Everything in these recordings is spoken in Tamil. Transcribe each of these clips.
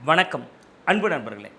வணக்கம் அன்பு நண்பர்களே.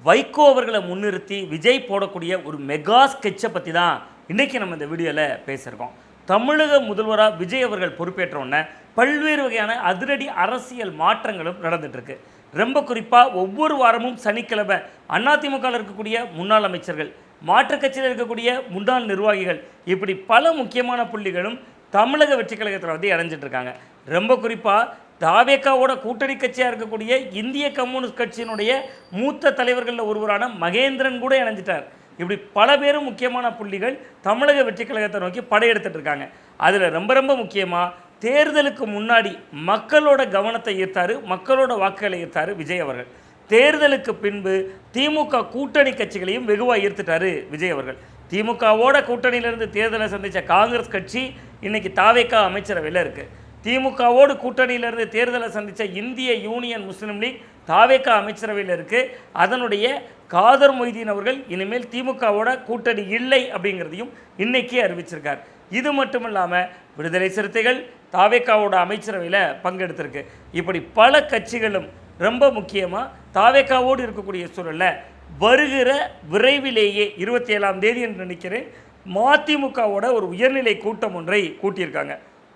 வைகோ அவர்களை முன்னிறுத்தி விஜய் போடக்கூடிய ஒரு மெகா ஸ்கெட்சை பற்றி தான் இன்றைக்கி நம்ம இந்த வீடியோவில் பேசியிருக்கோம். தமிழக முதல்வராக விஜய் அவர்கள் பொறுப்பேற்றவுடனே பல்வேறு வகையான அதிரடி அரசியல் மாற்றங்களும் நடந்துகிட்ருக்கு. ரொம்ப குறிப்பாக ஒவ்வொரு வாரமும் சனிக்கிழமை அதிமுகவில் இருக்கக்கூடிய முன்னாள் அமைச்சர்கள், மாற்றுக் கட்சியில் இருக்கக்கூடிய முன்னாள் நிர்வாகிகள், இப்படி பல முக்கியமான புள்ளிகளும் தமிழக வெற்றி கழகத்தில் வந்து இணைஞ்சிட்ருக்காங்க. ரொம்ப குறிப்பாக தாவேக்காவோட கூட்டணி கட்சியாக இருக்கக்கூடிய இந்திய கம்யூனிஸ்ட் கட்சியினுடைய மூத்த தலைவர்களில் ஒருவரான மகேந்திரன் கூட இணைஞ்சிட்டார். இப்படி பல பேரும் முக்கியமான புள்ளிகள் தமிழக வெற்றி கழகத்தை நோக்கி படையெடுத்துட்டு இருக்காங்க. அதில் ரொம்ப முக்கியமாக தேர்தலுக்கு முன்னாடி மக்களோட கவனத்தை ஈர்த்தார், மக்களோட வாக்குகளை ஈர்த்தார் விஜய் அவர்கள். தேர்தலுக்கு பின்பு திமுக கூட்டணி கட்சிகளையும் வெகுவாக ஈர்த்துட்டார் விஜய் அவர்கள். திமுகவோட கூட்டணியிலிருந்து தேர்தலை சந்தித்த காங்கிரஸ் கட்சி இன்றைக்கி தாவேக்கா அமைச்சரவையில் இருக்குது. திமுகவோடு கூட்டணியிலிருந்து தேர்தலை சந்தித்த இந்திய யூனியன் முஸ்லீம் லீக் தாவேக்கா அமைச்சரவையில் இருக்குது. அதனுடைய காதர் மொய்தீன் அவர்கள் இனிமேல் திமுகவோட கூட்டணி இல்லை அப்படிங்கிறதையும் இன்றைக்கே அறிவிச்சிருக்கார். இது மட்டும் இல்லாமல் விடுதலை சிறுத்தைகள் தாவேக்காவோட அமைச்சரவையில் பங்கெடுத்திருக்கு. இப்படி பல கட்சிகளும் ரொம்ப முக்கியமாக தாவேக்காவோடு இருக்கக்கூடிய சூழலில் வருகிற விரைவிலேயே 27ஆம் தேதி என்று நினைக்கிறேன் மதிமுகவோட ஒரு உயர்நிலை கூட்டம் ஒன்றை கூட்டியிருக்காங்க.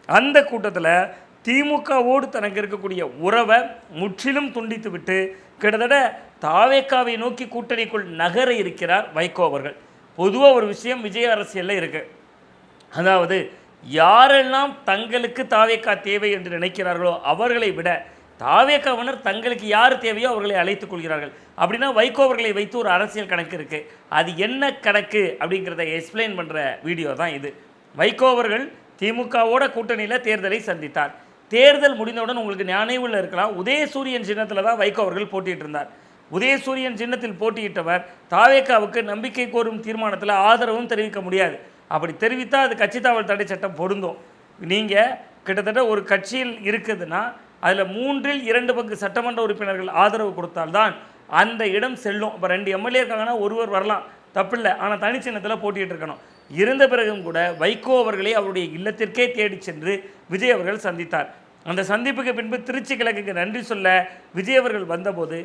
அந்த கூட்டத்தில் திமுகவோடு தனக்கு இருக்கக்கூடிய உறவை முற்றிலும் துண்டித்து விட்டு கிட்டத்தட்ட தாவேக்காவை நோக்கி கூட்டணிக்குள் நகர இருக்கிறார் வைகோ அவர்கள். பொதுவாக ஒரு விஷயம் விஜய் அரசியலில் இருக்குது. அதாவது யாரெல்லாம் தங்களுக்கு தாவேக்கா தேவை என்று நினைக்கிறார்களோ அவர்களை விட தாவேக்காவினர் தங்களுக்கு யார் தேவையோ அவர்களை அழைத்துக் கொள்கிறார்கள். அப்படின்னா வைகோ அவர்களை வைத்து ஒரு அரசியல் கணக்கு இருக்குது. அது என்ன கணக்கு அப்படிங்கிறத எக்ஸ்பிளைன் பண்ணுற வீடியோ தான் இது. வைகோ அவர்கள் திமுகவோட கூட்டணியில் தேர்தலை சந்தித்தார். தேர்தல் முடிந்தவுடன் உங்களுக்கு நினைவில் இருக்கலாம், உதயசூரியன் சின்னத்தில் தான் வைகோ அவர்கள் போட்டிட்டு இருந்தார். உதயசூரியன் சின்னத்தில் போட்டியிட்டவர் தாவேக்காவுக்கு நம்பிக்கை கோரும் தீர்மானத்தில் ஆதரவும் தெரிவிக்க முடியாது. அப்படி தெரிவித்தால் அது கட்சி தாவல் தடை சட்டம் பொருந்தும். நீங்கள் கிட்டத்தட்ட ஒரு கட்சியில் இருக்குதுன்னா அதில் 3/2 பங்கு சட்டமன்ற உறுப்பினர்கள் ஆதரவு கொடுத்தால்தான் அந்த இடம் செல்லும். இப்போ 2 எம்எல்ஏ இருக்காங்கன்னா ஒருவர் வரலாம், தப்பில்லை. ஆனால் தனிச்சின்னத்தில் போட்டிகிட்டு இருக்கணும். இருந்த பிறகும் கூட வைகோ அவர்களை அவருடைய இல்லத்திற்கே தேடி சென்று விஜய் அவர்கள் சந்தித்தார். அந்த சந்திப்புக்கு பின்பு திருச்சி கிழக்குக்கு நன்றி சொல்ல விஜய் அவர்கள் வந்தபோது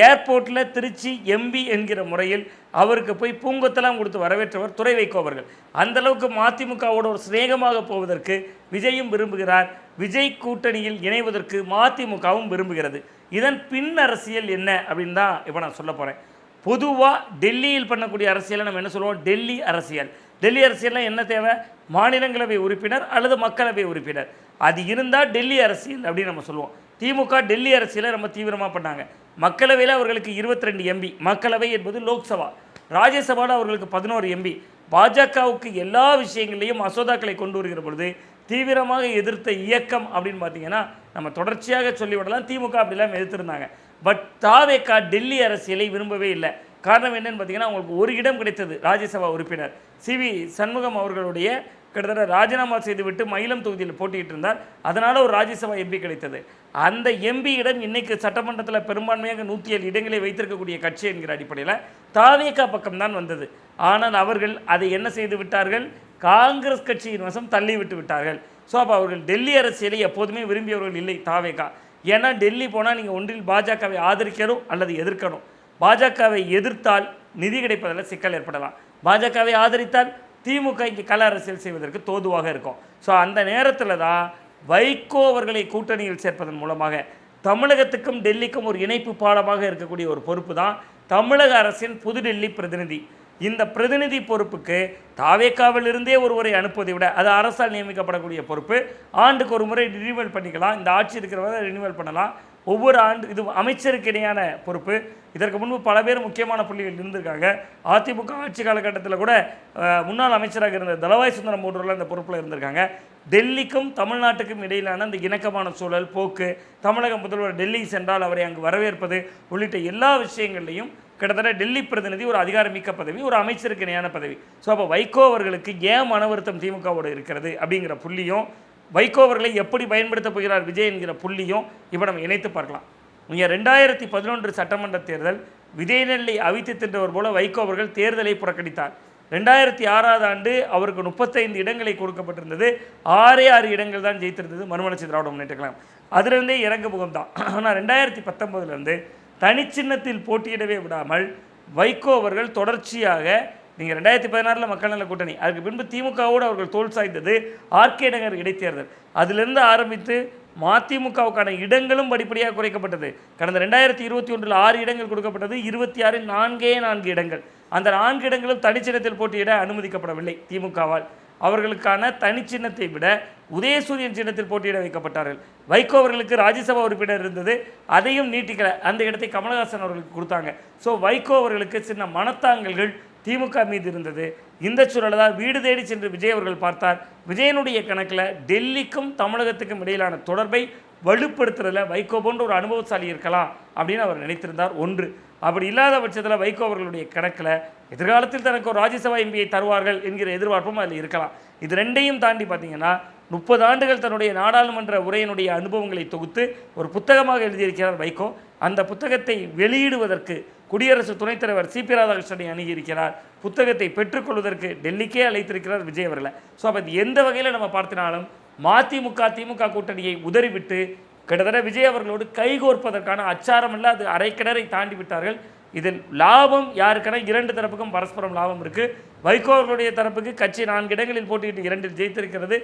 ஏர்போர்ட்டில் திருச்சி எம்பி என்கிற முறையில் அவருக்கு போய் பூங்கொத்தெல்லாம் கொடுத்து வரவேற்றவர் துரை வைகோ அவர்கள். அந்தளவுக்கு மதிமுகவோட ஒரு சிநேகமாக போவதற்கு விஜயும் விரும்புகிறார். விஜய் கூட்டணியில் இணைவதற்கு மதிமுகவும் விரும்புகிறது. இதன் பின் அரசியல் என்ன அப்படின்னு தான் இப்போ நான் சொல்ல போகிறேன். பொதுவாக டெல்லியில் பண்ணக்கூடிய அரசியலை நம்ம என்ன சொல்லுவோம்? டெல்லி அரசியல். டெல்லி அரசியலில் என்ன தேவை? மாநிலங்களவை உறுப்பினர் அல்லது மக்களவை உறுப்பினர். அது இருந்தால் டெல்லி அரசியல் அப்படின்னு நம்ம சொல்லுவோம். திமுக டெல்லி அரசியலை ரொம்ப தீவிரமாக பண்ணாங்க. மக்களவையில் அவர்களுக்கு 22 எம்பி, மக்களவை என்பது லோக்சபா. ராஜ்யசபாவில் அவர்களுக்கு 11 எம்பி. பாஜகவுக்கு எல்லா விஷயங்களையும் மசோதாக்களை கொண்டு வருகிற பொழுது தீவிரமாக எதிர்த்த இயக்கம் அப்படின்னு பார்த்தீங்கன்னா நம்ம தொடர்ச்சியாக சொல்லிவிடலாம், திமுக அப்படிலாம் எதிர்த்திருந்தாங்க. பட் தாவேக்கா டெல்லி அரசியலை விரும்பவே இல்லை. காரணம் என்னன்னு பார்த்தீங்கன்னா அவங்களுக்கு ஒரு இடம் கிடைத்தது, ராஜ்யசபா உறுப்பினர் சிவி சண்முகம் அவர்களுடைய கிட்டத்தட்ட ராஜினாமா செய்துவிட்டு மயிலம் தொகுதியில் போட்டிகிட்டு இருந்தார். அதனால் ஒரு ராஜ்யசபா எம்பி கிடைத்தது. அந்த எம்பி இடம் இன்றைக்கு சட்டமன்றத்தில் பெரும்பான்மையாக 107 இடங்களை வைத்திருக்கக்கூடிய கட்சி என்கிற அடிப்படையில் தாவேக்கா பக்கம்தான் வந்தது. ஆனால் அவர்கள் அதை என்ன செய்து விட்டார்கள்? காங்கிரஸ் கட்சியின் வசம் தள்ளி விட்டு விட்டார்கள். ஸோ அப்போ அவர்கள் டெல்லி அரசியலை எப்போதுமே விரும்பியவர்கள் இல்லை தாவேக்கா. ஏன்னா டெல்லி போனால் நீங்கள் ஒன்றில் பாஜகவை ஆதரிக்கணும் அல்லது எதிர்க்கணும். பாஜகவை எதிர்த்தால் நிதி கிடைப்பதில் சிக்கல் ஏற்படலாம். பாஜகவை ஆதரித்தால் திமுக இங்கே கள அரசியல் செய்வதற்கு தோதுவாக இருக்கும். ஸோ அந்த நேரத்தில் தான் வைகோ அவர்களை கூட்டணியில் சேர்ப்பதன் மூலமாக தமிழகத்துக்கும் டெல்லிக்கும் ஒரு இணைப்பு பாலமாக இருக்கக்கூடிய ஒரு பொறுப்பு தான் தமிழக அரசின் புதுடெல்லி பிரதிநிதி. இந்த பிரதிநிதி பொறுப்புக்கு தாவேக்காவிலிருந்தே ஒருவரை அனுப்புவதை விட அது அரசால் நியமிக்கப்படக்கூடிய பொறுப்பு. ஆண்டுக்கு ஒரு முறை ரினியூவல் பண்ணிக்கலாம். இந்த ஆட்சி இருக்கிறவரை ரினியூவல் பண்ணலாம். ஒவ்வொரு ஆண்டு இது அமைச்சருக்கு இணையான பொறுப்பு. இதற்கு முன்பு பல பேர் முக்கியமான புள்ளிகள் இருந்திருக்காங்க. அதிமுக ஆட்சி காலகட்டத்தில் கூட முன்னாள் அமைச்சராக இருந்த தளவாய் சுந்தரம் போன்றவர்கள் அந்த பொறுப்பில் இருந்திருக்காங்க. டெல்லிக்கும் தமிழ்நாட்டுக்கும் இடையிலான அந்த இணக்கமான சூழல் போக்கு, தமிழக முதல்வர் டெல்லி சென்றால் அவரை அங்கு வரவேற்பது உள்ளிட்ட எல்லா விஷயங்கள்லையும் கிட்டத்தட்ட டெல்லி பிரதிநிதி ஒரு அதிகாரமிக்க பதவி, ஒரு அமைச்சருக்கு இணையான பதவி. ஸோ அப்போ வைகோ அவர்களுக்கு ஏன் மன வருத்தம் திமுகவோடு இருக்கிறது அப்படிங்கிற புள்ளியும், வைகோ அவர்களை எப்படி பயன்படுத்த போகிறார் விஜய் என்கிற புள்ளியும் இப்போ நம்ம இணைத்து பார்க்கலாம். இங்கே 2011 சட்டமன்ற தேர்தல் விஜய் நெல்லை அவித்து தின்றவர் போல வைகோ அவர்கள் தேர்தலை புறக்கணித்தார். 2006ஆம் ஆண்டு அவருக்கு 35 இடங்களை கொடுக்கப்பட்டிருந்தது. 6 இடங்கள் தான் ஜெயித்திருந்தது மறுமலர்ச்சி திராவிட முன்னேற்ற கழகம். அதிலிருந்தே இறங்கு முகம் தான். ஆனால் 2019 தனிச்சின்னத்தில் போட்டியிடவே விடாமல் வைகோ அவர்கள் தொடர்ச்சியாக நீங்கள் 2016 மக்கள் நல கூட்டணி, அதுக்கு பின்பு திமுகவோடு அவர்கள் தோல் சாய்ந்தது ஆர்கே நகர் இடைத்தேர்தல், அதிலிருந்து ஆரம்பித்து மதிமுகவுக்கான இடங்களும் படிப்படியாக குறைக்கப்பட்டது. கடந்த 2021 6 இடங்கள் கொடுக்கப்பட்டது, 26 4 இடங்கள். அந்த 4 இடங்களும் தனிச்சின்னத்தில் போட்டியிட அனுமதிக்கப்படவில்லை திமுகவால். அவர்களுக்கான தனிச்சின்னத்தை விட உதயசூரியன் சின்னத்தில் போட்டியிட வைக்கப்பட்டார்கள். வைகோ அவர்களுக்கு ராஜ்யசபா உறுப்பினர் இருந்தது, அதையும் நீட்டிக்கல, அந்த இடத்தை கமலஹாசன் அவர்களுக்கு கொடுத்தாங்க. ஸோ வைகோ அவர்களுக்கு சின்ன மனத்தாங்கல்கள் திமுக மீது இருந்தது. இந்த சூழலை தான் வீடு தேடி சென்று விஜய் அவர்கள் பார்த்தார். விஜயனுடைய கணக்கில் டெல்லிக்கும் தமிழகத்துக்கும் இடையிலான தொடர்பை வலுப்படுத்துறதுல வைகோ போன்ற ஒரு அனுபவசாலி இருக்கலாம் அப்படின்னு அவர் நினைத்திருந்தார். ஒன்று, அப்படி இல்லாத பட்சத்தில் வைகோ அவர்களுடைய கணக்கில் எதிர்காலத்தில் தனக்கு ஒரு ராஜ்யசபா எம்பியை தருவார்கள் என்கிற எதிர்பார்ப்பும் அதில் இருக்கலாம். இது ரெண்டையும் தாண்டி பார்த்தீங்கன்னா 30 ஆண்டுகள் தன்னுடைய நாடாளுமன்ற உரையினுடைய அனுபவங்களை தொகுத்து ஒரு புத்தகமாக எழுதியிருக்கிறார் வைகோ. அந்த புத்தகத்தை வெளியிடுவதற்கு குடியரசு துணைத் தலைவர் சிபி ராதாகிருஷ்ணனை அணுகியிருக்கிறார். புத்தகத்தை பெற்றுக்கொள்வதற்கு டெல்லிக்கே அழைத்திருக்கிறார் விஜய் அவர்களை. ஸோ அப்போ எந்த வகையில் நம்ம பார்த்தினாலும் மதிமுக திமுக கூட்டணியை உதறிவிட்டு கிட்டத்தட்ட விஜய் அவர்களோடு கைகோர்ப்பதற்கான அச்சாரம் இல்லை, அது அரைக்கிணறை தாண்டி விட்டார்கள். இதில் லாபம் யாருக்கென 2 தரப்புக்கும் பரஸ்பரம் லாபம் இருக்குது. வைகோ அவர்களுடைய தரப்புக்கு கட்சி 4 இடங்களில் போட்டியிட்டு 2 ஜெயித்திருக்கிறது.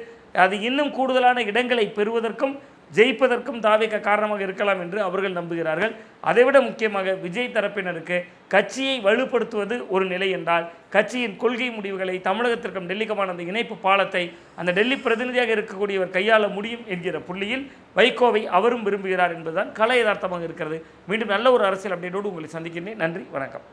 அது இன்னும் கூடுதலான இடங்களை பெறுவதற்கும் ஜெயிப்பதற்கும் தாவேக காரணமாக இருக்கலாம் என்று அவர்கள் நம்புகிறார்கள். அதைவிட முக்கியமாக விஜய் தரப்பினருக்கு கட்சியை வலுப்படுத்துவது ஒரு நிலை என்றால், கட்சியின் கொள்கை முடிவுகளை தமிழகத்திற்கும் டெல்லிக்குமான அந்த இணைப்பு பாலத்தை அந்த டெல்லி பிரதிநிதியாக இருக்கக்கூடியவர் கையாள முடியும் என்கிற புள்ளியில் வைகோவை அவரும் விரும்புகிறார் என்பதுதான் கலை யதார்த்தமாக இருக்கிறது. மீண்டும் நல்ல ஒரு அரசியல் அப்டேட்டோடு உங்களை சந்திக்கின்றேன். நன்றி, வணக்கம்.